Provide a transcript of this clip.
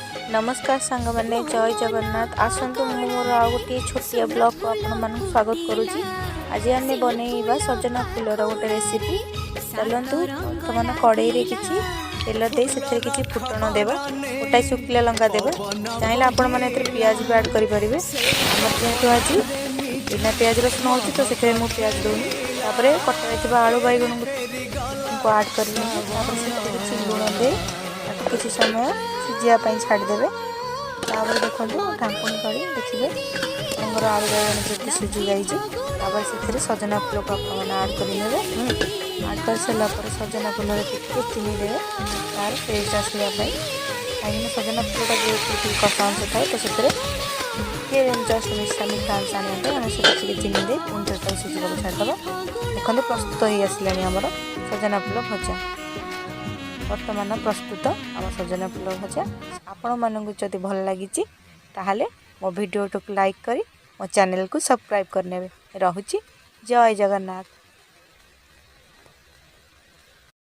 नमस्कार सांग मैंने जय जगन्नाथ आसतु मोर आ गोटे छोटिया ब्लॉग को आपण स्वागत करुच्ची। आज आम बनईबा सजना फूलर गोटे रेसिपी। चलतु बर्तमान कड़ई रे किछि तेल दे से किछि फुटण देवा, गोटाए शुखिला लंका देवा। चाहिए आपण मैंने पियाज भी ऐड करेंगे। आम जेहेतु आज बिना पियाज रसुण हो तो से पियाज दूनी। कटा आलू बैगण को ऐड कर लुण दे किसी समय सिझापी छाड़देवे। देखो ढाकुणी करी देखिए आलू बैगण जो सिझी जाइए से सजना फूल को आपने आड करेंगे। आड कर सारापर सजना फूल चीनी देवे तार टेस्ट आसवाई। कहीं सजना फूलटा जो कषा अंश थाए तो से जस्ट मिशा मिठा अंश आने चीनी दे पुणी सिझा छाड़देवा। देखते प्रस्तुत हो आसला आमर सजना फूल भजा। वर्तमान प्रस्तुत आम सजना फूल भजा। आपण मानक जदि भल लगी ताहले मो वीडियो को लाइक करी मो चैनल को सब्सक्राइब करने। रहुची जय जगन्नाथ।